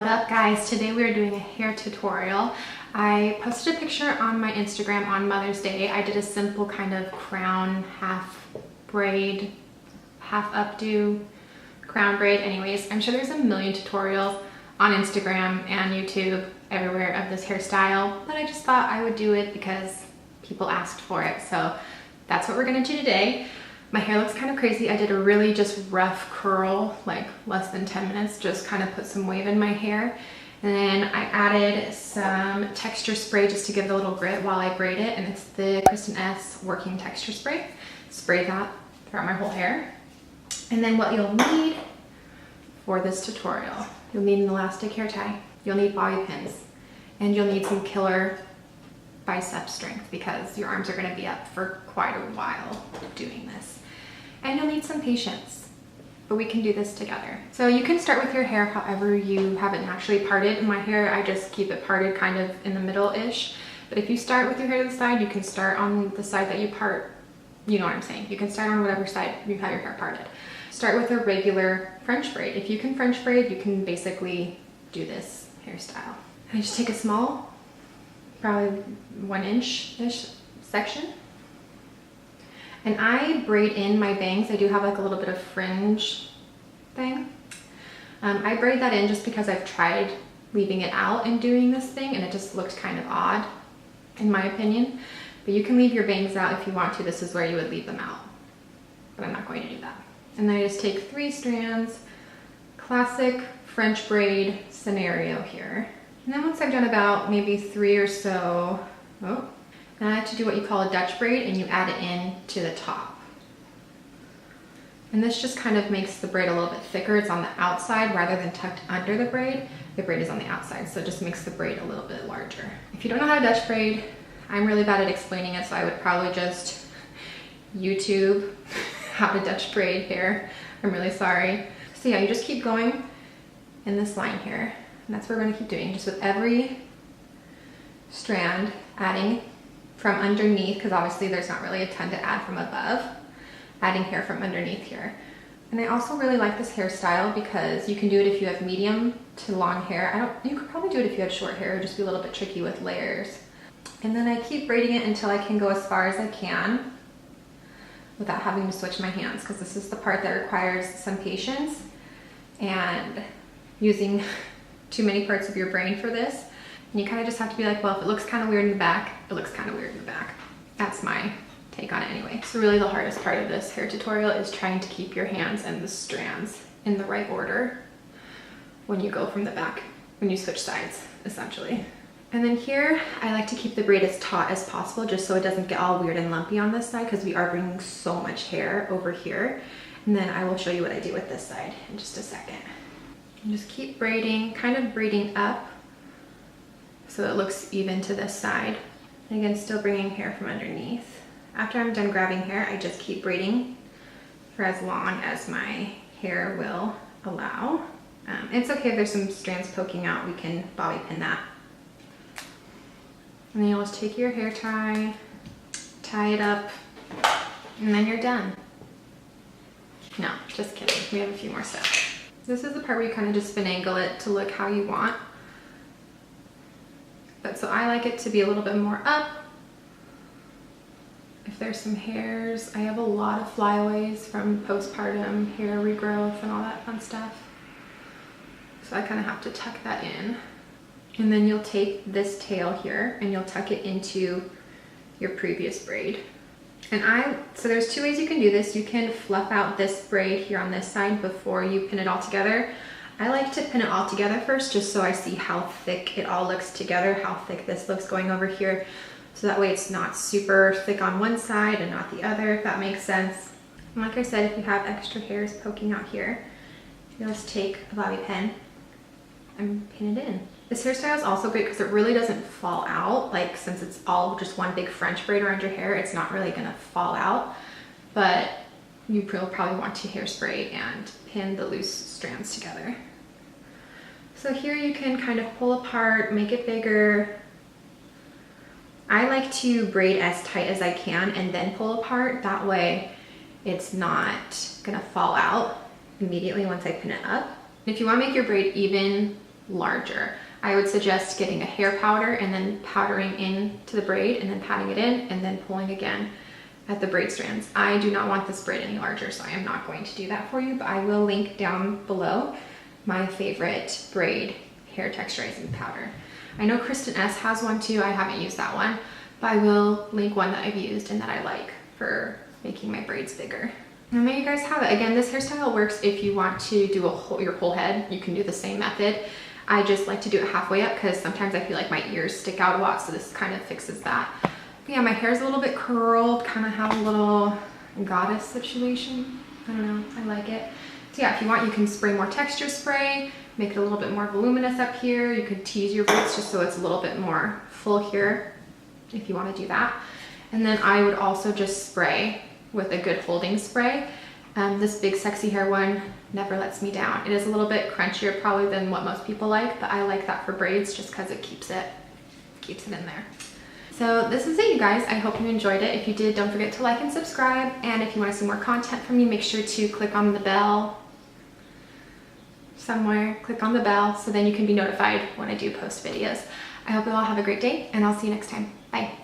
What up guys, today we are doing a hair tutorial. I posted a picture on my Instagram on Mother's Day. I did a simple kind of crown, half braid, half updo, crown braid. Anyways, I'm sure there's a million tutorials on Instagram and YouTube everywhere of this hairstyle, but I just thought I would do it because people asked for it. So that's what we're gonna do today. My hair looks kind of crazy. I did a really just rough curl, like less than 10 minutes, just kind of put some wave in my hair. And then I added some texture spray just to give it a little grit while I braid it. And it's the Kristen S working texture spray. Spray that throughout my whole hair. And then what you'll need for this tutorial, you'll need an elastic hair tie, you'll need bobby pins, and you'll need some killer bicep strength because your arms are gonna be up for quite a while doing this. And you'll need some patience, but we can do this together. So you can start with your hair however you have it naturally parted. In my hair, I just keep it parted kind of in the middle-ish. But if you start with your hair to the side, you can start on the side that you part, you know what I'm saying. You can start on whatever side you've had your hair parted. Start with a regular French braid. If you can French braid, you can basically do this hairstyle. I just take a small, probably 1 inch-ish section. And I braid in my bangs. I do have like a little bit of fringe thing. I braid that in just because I've tried leaving it out and doing this thing and it just looked kind of odd in my opinion. But you can leave your bangs out if you want to. This is where you would leave them out. But I'm not going to do that. And then I just take 3 strands, classic French braid scenario here. And then once I've done about maybe 3 or so, now I have to do what you call a Dutch braid and you add it in to the top. And this just kind of makes the braid a little bit thicker. It's on the outside rather than tucked under the braid. The braid is on the outside, so it just makes the braid a little bit larger. If you don't know how to Dutch braid, I'm really bad at explaining it, so I would probably just YouTube how to Dutch braid hair. I'm really sorry. So yeah, you just keep going in this line here. And that's what we're gonna keep doing, just with every strand adding from underneath, because obviously there's not really a ton to add from above, adding hair from underneath here. And I also really like this hairstyle because you can do it if you have medium to long hair. You could probably do it if you had short hair. It would just be a little bit tricky with layers. And then I keep braiding it until I can go as far as I can without having to switch my hands, because this is the part that requires some patience and using too many parts of your brain for this. And you kind of just have to be like, well, if it looks kind of weird in the back, it looks kind of weird in the back. That's my take on it anyway. So really the hardest part of this hair tutorial is trying to keep your hands and the strands in the right order when you go from the back, when you switch sides, essentially. And then here, I like to keep the braid as taut as possible just so it doesn't get all weird and lumpy on this side because we are bringing so much hair over here. And then I will show you what I do with this side in just a second. And just keep braiding, kind of braiding up so it looks even to this side. And again, still bringing hair from underneath. After I'm done grabbing hair, I just keep braiding for as long as my hair will allow. It's okay if there's some strands poking out, we can bobby pin that. And then you'll just take your hair tie, tie it up, and then you're done. No, just kidding, we have a few more steps. This is the part where you kind of just finagle it to look how you want. But so I like it to be a little bit more up. If there's some hairs, I have a lot of flyaways from postpartum hair regrowth and all that fun stuff. So I kind of have to tuck that in. And then you'll take this tail here and you'll tuck it into your previous braid. And so there's 2 ways you can do this. You can fluff out this braid here on this side before you pin it all together. I like to pin it all together first just so I see how thick it all looks together, how thick this looks going over here. So that way it's not super thick on one side and not the other, if that makes sense. And like I said, if you have extra hairs poking out here, you'll just take a bobby pin and pin it in. This hairstyle is also great because it really doesn't fall out. Like since it's all just one big French braid around your hair, it's not really gonna fall out, but you will probably want to hairspray and pin the loose strands together. So here you can kind of pull apart, make it bigger. I like to braid as tight as I can and then pull apart. That way it's not gonna fall out immediately once I pin it up. If you wanna make your braid even larger. I would suggest getting a hair powder and then powdering into the braid and then patting it in and then pulling again at the braid strands. I do not want this braid any larger, so I am not going to do that for you, but I will link down below my favorite braid hair texturizing powder. I know Kristen S has one too. I haven't used that one, but I will link one that I've used and that I like for making my braids bigger. And there you guys have it. Again, this hairstyle works if you want to do your whole head. You can do the same method. I just like to do it halfway up because sometimes I feel like my ears stick out a lot, so this kind of fixes that. But yeah, my hair is a little bit curled, kind of have a little goddess situation. I don't know, I like it. So yeah, if you want, you can spray more texture spray, make it a little bit more voluminous up here. You could tease your roots just so it's a little bit more full here if you want to do that. And then I would also just spray with a good holding spray. This big sexy hair one never lets me down. It is a little bit crunchier probably than what most people like, but I like that for braids just because it keeps it in there. So this is it, you guys. I hope you enjoyed it. If you did, don't forget to like and subscribe. And if you want to see more content from me, make sure to click on the bell somewhere. Click on the bell so then you can be notified when I do post videos. I hope you all have a great day, and I'll see you next time. Bye.